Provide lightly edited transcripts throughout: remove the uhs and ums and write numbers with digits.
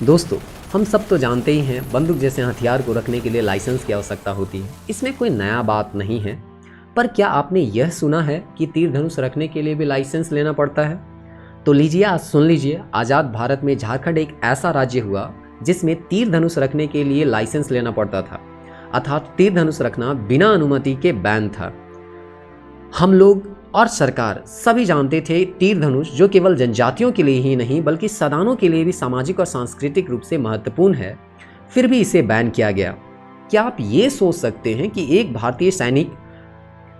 दोस्तों, हम सब तो जानते ही हैं बंदूक जैसे हथियार को रखने के लिए लाइसेंस की आवश्यकता होती है। इसमें कोई नया बात नहीं है। पर क्या आपने यह सुना है कि तीर धनुष रखने के लिए भी लाइसेंस लेना पड़ता है? तो लीजिए, आज सुन लीजिए। आज़ाद भारत में झारखंड एक ऐसा राज्य हुआ जिसमें तीर धनुष रखने के लिए लाइसेंस लेना पड़ता था, अर्थात तीर धनुष रखना बिना अनुमति के बैन था। हम लोग और सरकार सभी जानते थे तीर धनुष जो केवल जनजातियों के लिए ही नहीं बल्कि सदानों के लिए भी सामाजिक और सांस्कृतिक रूप से महत्वपूर्ण है, फिर भी इसे बैन किया गया। क्या आप ये सोच सकते हैं कि एक भारतीय सैनिक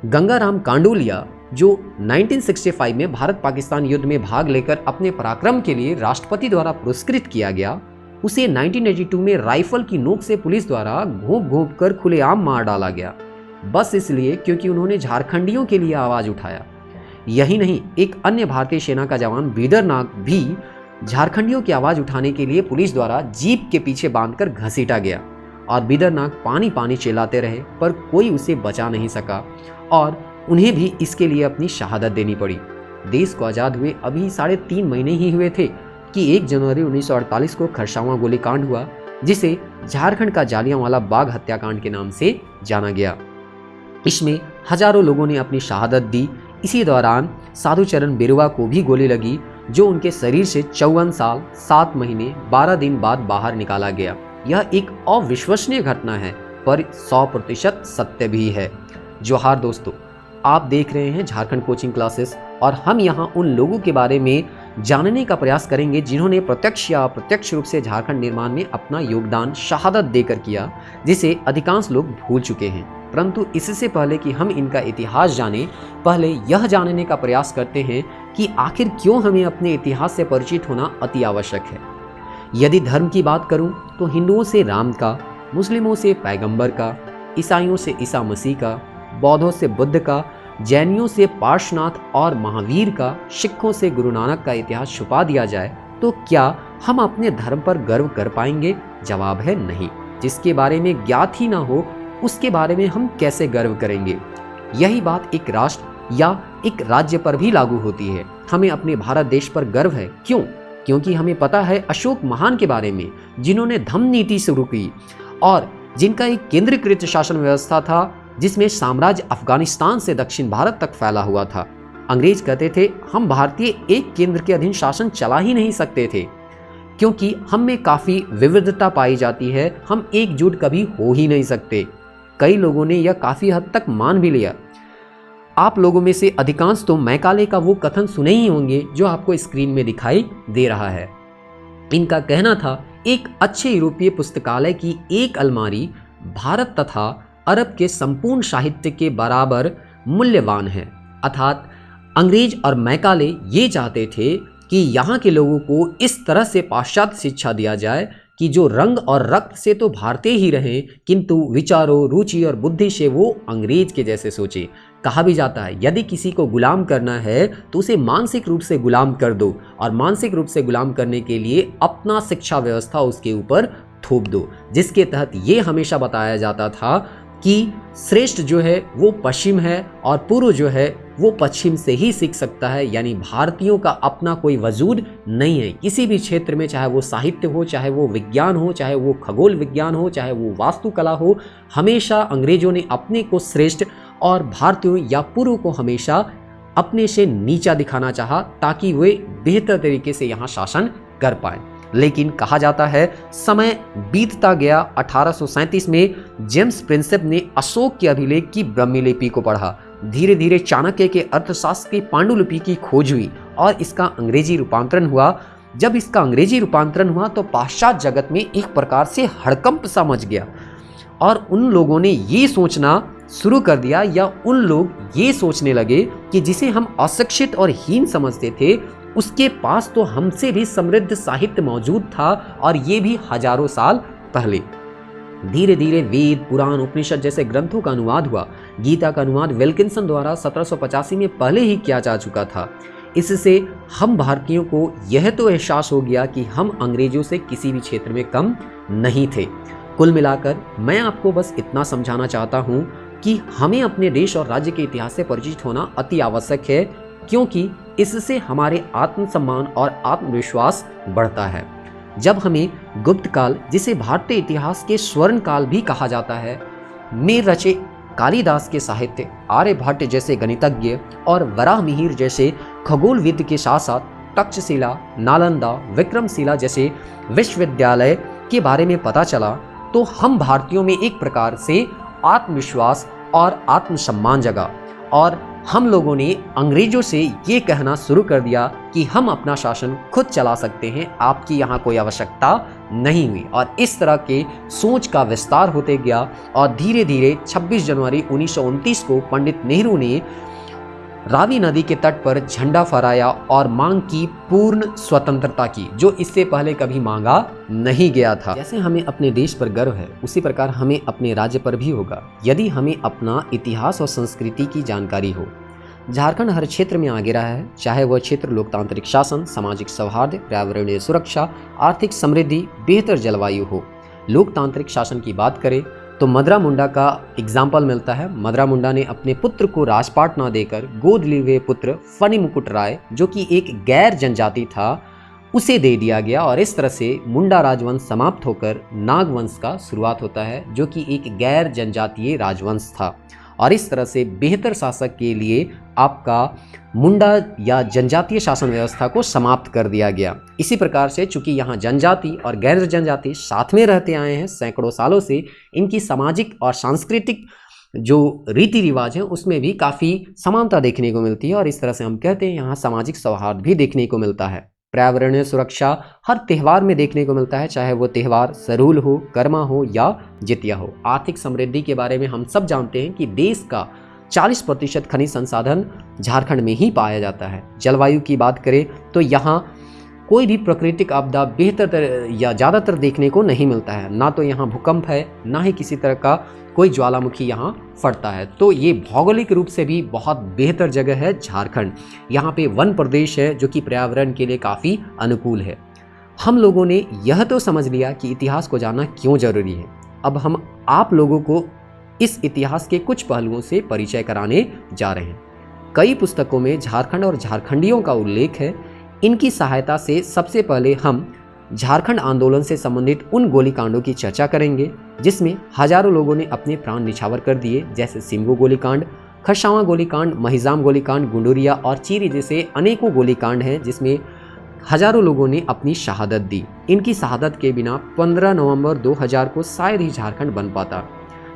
गंगाराम कांडोलिया, जो 1965 में भारत पाकिस्तान युद्ध में भाग लेकर अपने पराक्रम के लिए राष्ट्रपति द्वारा पुरस्कृत किया गया, उसे 1982 में राइफल की नोक से पुलिस द्वारा घोंप घोंप कर खुलेआम मार डाला गया, बस इसलिए क्योंकि उन्होंने झारखंडियों के लिए आवाज उठाया। यही नहीं, एक अन्य भारतीय सेना का जवान बीदरनाग भी झारखंडियों की आवाज उठाने के लिए पुलिस द्वारा जीप के पीछे बांधकर घसीटा गया और बीदरनाग पानी पानी चिल्लाते रहे, पर कोई उसे बचा नहीं सका और उन्हें भी इसके लिए अपनी शहादत देनी पड़ी। देश को आज़ाद हुए अभी 3.5 महीने ही हुए थे कि 1 जनवरी 1948 को खरसावां गोलीकांड हुआ, जिसे झारखंड का जालियांवाला बाग हत्याकांड के नाम से जाना गया। इसमें हजारों लोगों ने अपनी शहादत दी। इसी दौरान साधुचरण बेरुआ को भी गोली लगी, जो उनके शरीर से 54 साल 7 महीने 12 दिन बाद बाहर निकाला गया। यह एक अविश्वसनीय घटना है, पर 100% सत्य भी है। जोहार दोस्तों, आप देख रहे हैं झारखंड कोचिंग क्लासेस और हम यहाँ उन लोगों के बारे में जानने का प्रयास करेंगे जिन्होंने प्रत्यक्ष या अप्रत्यक्ष रूप से झारखंड निर्माण में अपना योगदान शहादत देकर किया, जिसे अधिकांश लोग भूल चुके हैं। परंतु इससे पहले कि हम इनका इतिहास जानें, पहले यह जानने का प्रयास करते हैं कि आखिर क्यों हमें अपने इतिहास से परिचित होना अति आवश्यक है। यदि धर्म की बात करूं तो हिंदुओं से राम का, मुस्लिमों से पैगंबर का, ईसाइयों से ईसा मसीह का, बौद्धों से बुद्ध का, जैनियों से पार्श्वनाथ और महावीर का, सिखों से गुरु नानक का इतिहास छुपा दिया जाए तो क्या हम अपने धर्म पर गर्व कर पाएंगे? जवाब है नहीं। जिसके बारे में ज्ञात ही ना हो उसके बारे में हम कैसे गर्व करेंगे? यही बात एक राष्ट्र या एक राज्य पर भी लागू होती है। हमें अपने भारत देश पर गर्व है। क्यों? क्योंकि हमें पता है अशोक महान के बारे में, जिन्होंने धम्म नीति शुरू की और जिनका एक केंद्रीकृत शासन व्यवस्था था, जिसमें साम्राज्य अफगानिस्तान से दक्षिण भारत तक फैला हुआ था। अंग्रेज कहते थे हम भारतीय एक केंद्र के अधीन शासन चला ही नहीं सकते थे, क्योंकि हम में काफी विविधता पाई जाती है, हम एकजुट कभी हो ही नहीं सकते। कई लोगों ने यह काफी हद तक मान भी लिया। आप लोगों में से अधिकांश तो मैकाले का वो कथन सुने ही होंगे जो आपको स्क्रीन में दिखाई दे रहा है। इनका कहना था, एक अच्छे यूरोपीय पुस्तकालय की एक अलमारी भारत तथा अरब के संपूर्ण साहित्य के बराबर मूल्यवान है। अर्थात अंग्रेज और मैकाले ये चाहते थे कि यहाँ के लोगों को इस तरह से पाश्चात्य शिक्षा दिया जाए कि जो रंग और रक्त से तो भारतीय ही रहें, किंतु विचारों, रुचि और बुद्धि से वो अंग्रेज के जैसे सोचे। कहा भी जाता है, यदि किसी को गुलाम करना है तो उसे मानसिक रूप से गुलाम कर दो और मानसिक रूप से गुलाम करने के लिए अपना शिक्षा व्यवस्था उसके ऊपर थोप दो, जिसके तहत ये हमेशा बताया जाता था कि श्रेष्ठ जो है वो पश्चिम है और पूर्व जो है वो पश्चिम से ही सीख सकता है। यानी भारतीयों का अपना कोई वजूद नहीं है किसी भी क्षेत्र में, चाहे वो साहित्य हो, चाहे वो विज्ञान हो, चाहे वो खगोल विज्ञान हो, चाहे वो वास्तुकला हो। हमेशा अंग्रेजों ने अपने को श्रेष्ठ और भारतीयों या पूर्व को हमेशा अपने से नीचा दिखाना चाहा, ताकि वे बेहतर तरीके से यहाँ शासन कर पाए। लेकिन कहा जाता है समय बीतता गया। 1837 में जेम्स प्रिंसेप ने अशोक के अभिलेख की ब्रह्मलिपि को पढ़ा। धीरे धीरे चाणक्य के अर्थशास्त्र की पांडुलिपि की खोज हुई और इसका अंग्रेजी रूपांतरण हुआ। जब इसका अंग्रेजी रूपांतरण हुआ तो पाश्चात्य जगत में एक प्रकार से हड़कंप सा मच गया और उन लोगों ने ये सोचना शुरू कर दिया, या उन लोग ये सोचने लगे कि जिसे हम अशिक्षित और हीन समझते थे, उसके पास तो हमसे भी समृद्ध साहित्य मौजूद था, और ये भी हजारों साल पहले। धीरे धीरे वेद, पुराण, उपनिषद जैसे ग्रंथों का अनुवाद हुआ। गीता का अनुवाद विल्किंसन द्वारा 1785 में पहले ही किया जा चुका था। इससे हम भारतीयों को यह तो एहसास हो गया कि हम अंग्रेजों से किसी भी क्षेत्र में कम नहीं थे। कुल मिलाकर मैं आपको बस इतना समझाना चाहता हूँ कि हमें अपने देश और राज्य के इतिहास से परिचित होना अति आवश्यक है, क्योंकि इससे हमारे आत्मसम्मान और आत्मविश्वास बढ़ता है। जब हमें गुप्त काल, जिसे भारतीय इतिहास के स्वर्ण काल भी कहा जाता है, में रचे कालिदास के साहित्य, आर्यभट्ट जैसे गणितज्ञ और वराहमिहिर जैसे खगोलविद के साथ साथ तक्षशिला, नालंदा, विक्रमशिला जैसे विश्वविद्यालय के बारे में पता चला, तो हम भारतीयों में एक प्रकार से आत्मविश्वास और आत्मसम्मान जगा और हम लोगों ने अंग्रेजों से ये कहना शुरू कर दिया कि हम अपना शासन खुद चला सकते हैं, आपकी यहाँ कोई आवश्यकता नहीं हुई। और इस तरह के सोच का विस्तार होते गया और धीरे धीरे 26 जनवरी 1929 को पंडित नेहरू ने रावी नदी के तट पर झंडा फहराया और मांग की पूर्ण स्वतंत्रता की, जो इससे पहले कभी मांगा नहीं गया था। जैसे हमें अपने देश पर गर्व है, उसी प्रकार हमें अपने राज्य पर भी होगा, यदि हमें अपना इतिहास और संस्कृति की जानकारी हो। झारखंड हर क्षेत्र में आगे रहा है, चाहे वह क्षेत्र लोकतांत्रिक शासन, सामाजिक सौहार्द, पर्यावरणीय सुरक्षा, आर्थिक समृद्धि, बेहतर जलवायु हो। लोकतांत्रिक शासन की बात करें तो मदरा मुंडा का एग्जाम्पल मिलता है। मदरा मुंडा ने अपने पुत्र को राजपाट ना देकर गोद लिए हुए पुत्र फनी मुकुट राय, जो कि एक गैर जनजाति था, उसे दे दिया गया और इस तरह से मुंडा राजवंश समाप्त होकर नाग वंश का शुरुआत होता है, जो कि एक गैर जनजातीय राजवंश था। और इस तरह से बेहतर शासक के लिए आपका मुंडा या जनजातीय शासन व्यवस्था को समाप्त कर दिया गया। इसी प्रकार से चूंकि यहाँ जनजाति और गैर जनजाति साथ में रहते आए हैं सैकड़ों सालों से, इनकी सामाजिक और सांस्कृतिक जो रीति रिवाज हैं उसमें भी काफ़ी समानता देखने को मिलती है और इस तरह से हम कहते हैं यहाँ सामाजिक सौहार्द भी देखने को मिलता है। पर्यावरणीय सुरक्षा हर त्यौहार में देखने को मिलता है, चाहे वो त्यौहार सरहुल हो, कर्मा हो या जितिया हो। आर्थिक समृद्धि के बारे में हम सब जानते हैं कि देश का 40% खनिज संसाधन झारखंड में ही पाया जाता है। जलवायु की बात करें तो यहाँ कोई भी प्राकृतिक आपदा बेहतर या ज़्यादातर देखने को नहीं मिलता है, ना तो यहाँ भूकंप है, ना ही किसी तरह का कोई ज्वालामुखी यहाँ फटता है। तो ये भौगोलिक रूप से भी बहुत बेहतर जगह है झारखंड। यहाँ पे वन प्रदेश है जो कि पर्यावरण के लिए काफ़ी अनुकूल है। हम लोगों ने यह तो समझ लिया कि इतिहास को जानना क्यों जरूरी है। अब हम आप लोगों को इस इतिहास के कुछ पहलुओं से परिचय कराने जा रहे हैं। कई पुस्तकों में झारखंड और झारखंडियों का उल्लेख है। इनकी सहायता से सबसे पहले हम झारखंड आंदोलन से संबंधित उन गोलीकांडों की चर्चा करेंगे जिसमें हजारों लोगों ने अपने प्राण निछावर कर दिए, जैसे सिंगो गोलीकांड, खरसावां गोलीकांड, महिजाम गोलीकांड, गुंडूरिया और चीरी जैसे अनेकों गोलीकांड हैं जिसमें हजारों लोगों ने अपनी शहादत दी। इनकी शहादत के बिना 15 नवंबर 2000 को शायद ही झारखंड बन पाता।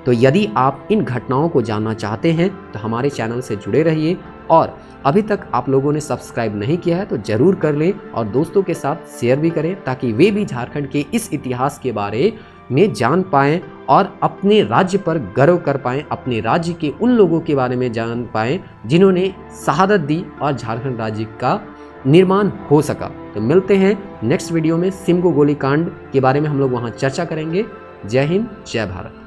तो यदि आप इन घटनाओं को जानना चाहते हैं तो हमारे चैनल से जुड़े रहिए और अभी तक आप लोगों ने सब्सक्राइब नहीं किया है तो ज़रूर कर लें और दोस्तों के साथ शेयर भी करें ताकि वे भी झारखंड के इस इतिहास के बारे में जान पाएँ और अपने राज्य पर गर्व कर पाएँ, अपने राज्य के उन लोगों के बारे में जान पाएँ जिन्होंने शहादत दी और झारखंड राज्य का निर्माण हो सका। तो मिलते हैं नेक्स्ट वीडियो में। सिंगो गोलीकांड के बारे में हम लोग वहाँ चर्चा करेंगे। जय हिंद, जय भारत।